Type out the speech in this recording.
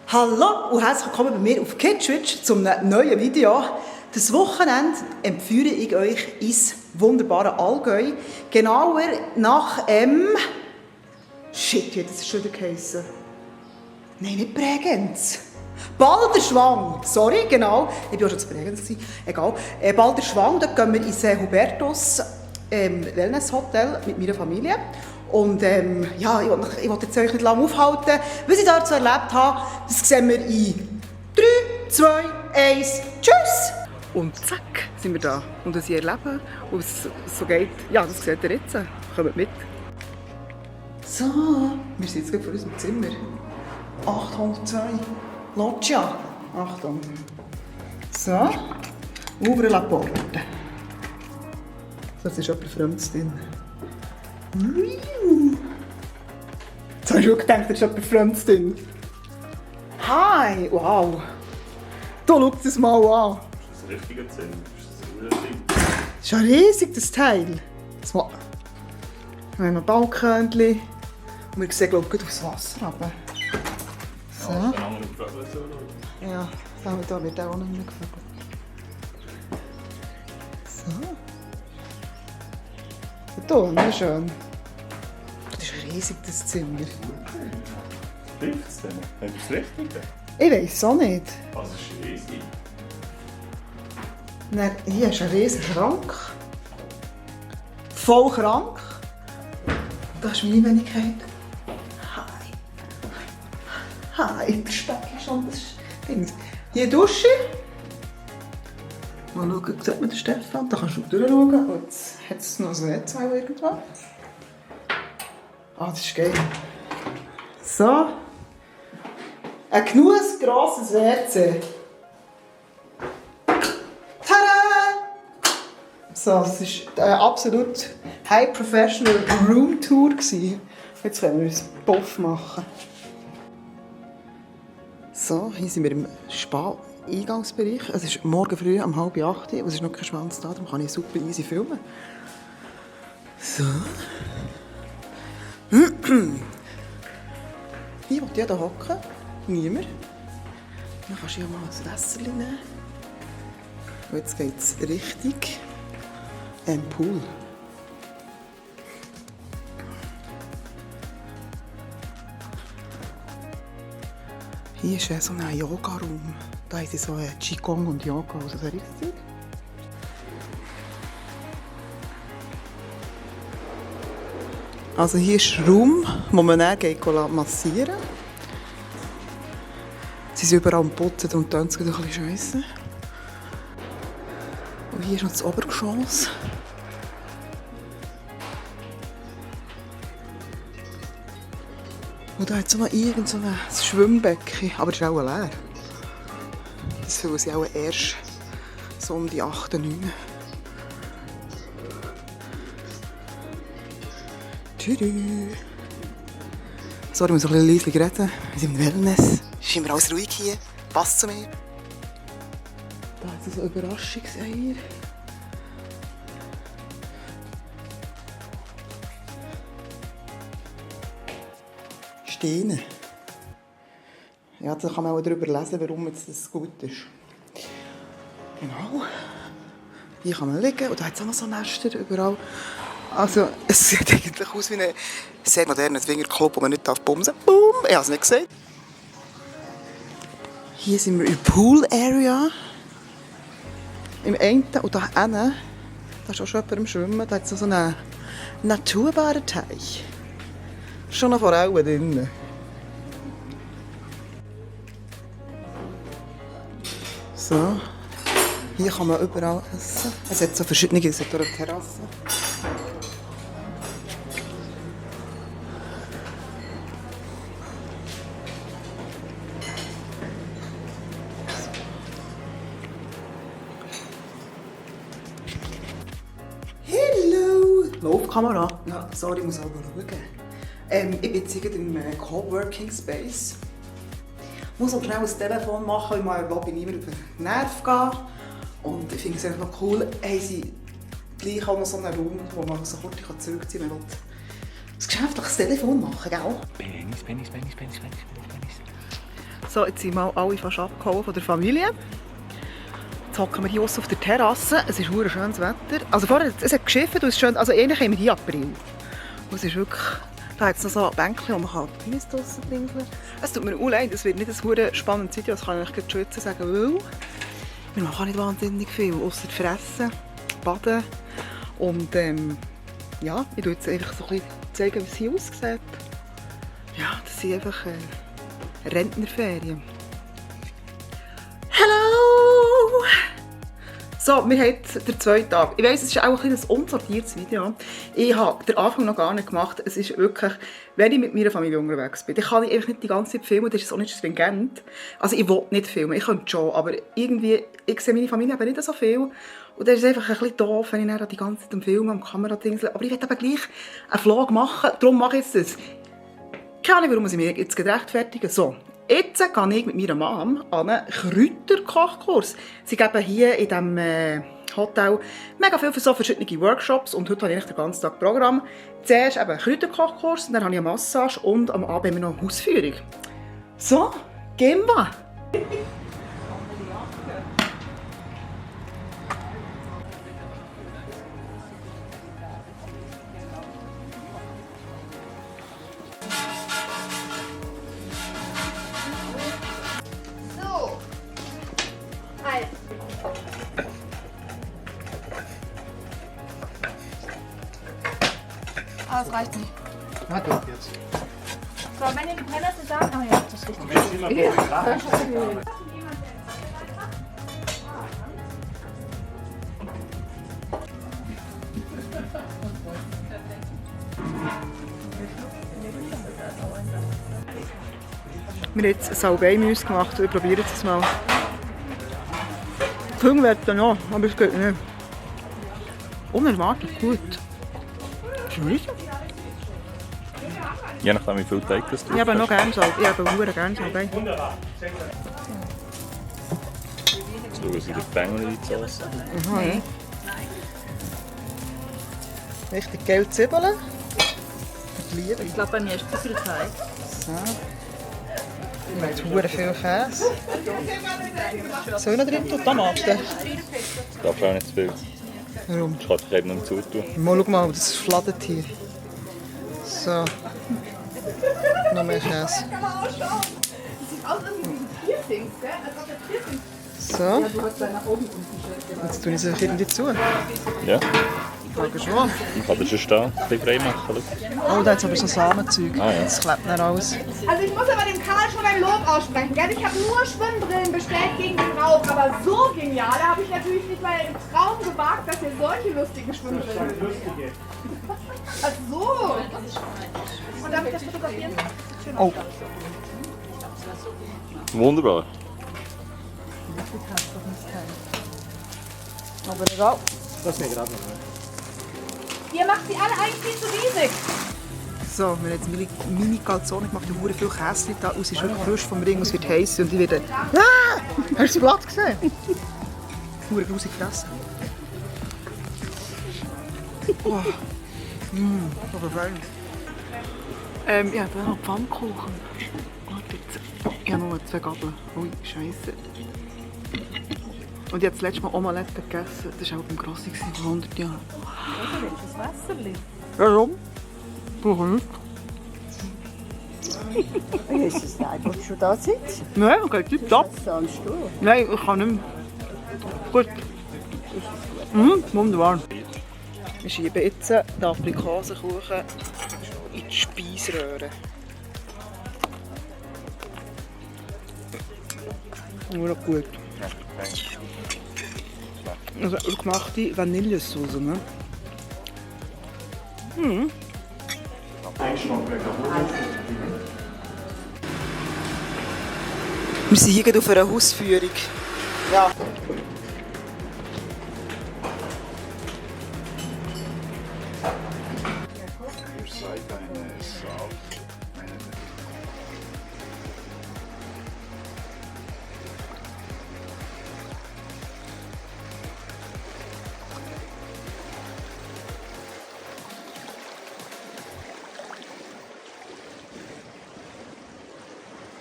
Hallo und herzlich willkommen bei mir auf Kidswitch zum neuen Video. Das Wochenende empfehle ich euch ins wunderbare Allgäu. Genauer nach Shit, wie hat das schon wieder geheissen? Nein, nicht Bregenz. Balderschwang, sorry, genau. Ich war auch schon zu Bregenz, egal. Balderschwang, da gehen wir ins Hubertus Wellness Hotel mit meiner Familie. Und ja, ich will jetzt euch nicht lange aufhalten. Was ich dort so erlebt habe, das sehen wir in 3, 2, 1, tschüss! Und zack, sind wir da. Und was ich erlebe, und es so geht, ja, das seht ihr jetzt. Kommt mit. So, wir sind jetzt gerade vor unserem Zimmer. 802 Loggia. Achtung. So, ouvre la porte. So, es ist etwas Fremdes drin. Jetzt habe ich schon gedacht, da ist etwas Fremdes drin. Hi, wow. Da schaut es mal an. Ist das ein richtiger Zimmer? Ist das richtig? Das ist ja riesig, das Teil. Wir haben ein Balkönchen. Und wir sehen, glaube ich, aufs Wasser runter. So. Ja, ist ein anderer Vögel so. Ja, da wird auch nicht mehr gefragt. So. Da, nicht schön. Das ist riesig, das Zimmer. Stimmt es denn? Ist das Richtige? Ich weiß es auch nicht. Also, es ist riesig. Dann, hier ist ein riesiger Schrank. Voll krank. Das ist meine Wenigkeit. Hi. Hi, der Speck ist anders. Hier eine Dusche. Mal schauen, sieht man den Stefan? Da kannst du durchschauen. Und jetzt hat es noch ein Netz irgendwo. Ah, das ist geil. So. Ein genug grosses WC. Tada! So, das war eine absolut high professional Room Tour. Jetzt können wir uns Puff machen. So, hier sind wir im Spa-Eingangsbereich. Es ist morgen früh um 7:30 Uhr. Es ist noch kein Schwanz da, darum kann ich super easy filmen. So. Hier will jeder hocken. Niemand. Dann kannst du hier mal ein Wässer nehmen. Und jetzt geht es richtig Pool. Hier ist so ein Yoga-Raum. Da haben sie so Qigong und Yoga, also so richtig. Also hier ist ein Raum, wo man dann massieren kann. Sie sind überall am Putzen und tanzen ein bisschen scheisse. Und hier ist noch das Obergeschoss. Und da hat es noch irgend so ein Schwimmbecken, aber es ist auch leer. Das füllen sie auch erst so um die 8, 9. Tschüss. Sorry, ich muss ein bisschen leise reden. Wir sind im Wellness. Ist immer alles ruhig hier. Passt zu mir. Da hat es so eine Überraschungseier. Steine. Ja, da kann man auch darüber lesen, warum jetzt das gut ist. Genau. Hier kann man liegen und da hat es auch noch so Nester überall. Also, es sieht eigentlich aus wie ein sehr moderner Swingerclub, wo man nicht bumsen darf. Boom! Ich habe es nicht gesehen. Hier sind wir in der Pool Area. Im einen und da hinten, da ist auch schon jemand am Schwimmen, da hat es so einen naturbaren Teich. Schon noch Frauen drin. So. Hier kann man überall essen. Es hat so verschiedene, es hat eine Terrasse. Hallo! Laufkamera? Ja, sorry, ich muss auch schauen. Ich bin jetzt im Coworking Space. Ich muss auch schnell ein Telefon machen, weil ich mal niemand über den Nerv gehen. Und ich finde es einfach noch cool, haben sie gleich auch noch so einen Raum, wo man so kurz zurückziehen kann. Man will ein geschäftliches Telefon machen, gell? Penis. So, jetzt sind wir alle fast abgehauen von der Familie. Jetzt hocken wir hier aussen auf der Terrasse. Es ist verdammt schönes Wetter. Also vorher, es hat geschifft und es ist schön. Also eigentlich haben wir hier April. Und es ist wirklich... Da hat es noch so Bänkchen, wo man Gemüse draussen trinken kann. Es tut mir auch leid, es wird nicht ein verdammt spannendes Video, das kann ich nicht schon jetzt sagen, weil wir machen nicht wahnsinnig viel, ausser fressen, baden. Und ja, ich zeige jetzt einfach so ein bisschen zeigen, wie es hier aussieht. Ja, das sind einfach Rentnerferien. Hallo! So, wir haben jetzt den zweiten Tag. Ich weiss, es ist auch ein unsortiertes Video. Ich habe den Anfang noch gar nicht gemacht. Es ist wirklich, wenn ich mit meiner Familie unterwegs bin, dann kann ich einfach nicht die ganze Zeit filmen, das ist auch nicht stringent. Also ich will nicht filmen, ich könnte schon, aber irgendwie, ich sehe meine Familie eben nicht so viel. Und dann ist es einfach ein bisschen doof, wenn ich dann die ganze Zeit am Filmen, am Kameradingseln. Aber ich will eben gleich einen Vlog machen, darum mache ich jetzt das. Keine Ahnung, warum ich mich jetzt rechtfertigen. So. Jetzt gehe ich mit meiner Mom an einen Kräuterkochkurs. Sie geben hier in diesem Hotel mega viele so verschiedene Workshops und heute habe ich den ganzen Tag Programm. Zuerst eben einen Kräuterkochkurs, dann habe ich eine Massage und am Abend haben wir noch eine Hausführung. So, gehen wir! Ah, das reicht nicht. Na doch, jetzt. So, wenn ihr die Penner sagt, ach ja, das ist richtig. Wir haben jetzt Salbei-Müsse gemacht und ich probiere es mal. Die Hunger wird dann noch, aber es geht nicht. Unerwartet gut. Scheiße. Je nachdem, wie viel Teig das du Ich habe noch gerne Salbei. Ich habe verdammt gerne Salbei. Jetzt schauen sie den Bängel in die Sauce. Aha, ja. Richtig gelbe Zwiebeln. Liebe. Ich glaube, bei mir ist zu viel Teig. So. Mit verdammt viel Käse. Soll ich noch drin tun? Tomaten? Das darf auch nicht zu viel. Warum? Ich kann dich eben noch zutun. Mal schau mal, das flattert hier. So. Noch mehr Käse. So. Jetzt tue ich es irgendwie zu. Ja, Ich frage schon. ich kann das schon stehen, ein bisschen frei machen. Oh, da hat es aber so Samenzeug. Ah, ja. Das klebt nicht alles. Also ich muss aber dem Karl schon ein Lob aussprechen. Gell? Ich habe nur Schwimmbrillen bestellt gegen den Rauch, aber so genial habe ich natürlich nicht mal im Traum gewagt, dass ihr solche lustigen Schwimmbrillen habt. Ach so. Und darf ich das fotografieren? Oh. Wunderbar. Aber egal. Das ist mir gerade noch. Ihr macht sie alle eigentlich viel zu riesig. So, wir haben jetzt Mini-Calzone gemacht, da viel Käse da aus, ist wirklich frisch vom Ring, es wird heiß und ich werde... Ah! Hast du das Blatt gesehen? Verdammt grusig fressen. Oh. Aber fein. Ich habe noch Pfannkuchen. Warte jetzt. Ich habe nur 2 Gabeln. Ui, Scheisse. Und ich habe das letzte Mal Omelette gegessen. Das war auch beim Grossi vor 100 Jahren. Das Wasserli. Warum? Warum? Ist es nein, willst du schon da sitzen? Nein, okay, tipptopp. Sonst du? Nein, ich kann nicht mehr. Gut. Wunderbar. Wir schieben jetzt den Aprikosenkuchen in die Speiseröhre. Nur noch gut. Also gemachte Vanillesauce, ne? Wir sind hier auf einer Hausführung. Ja.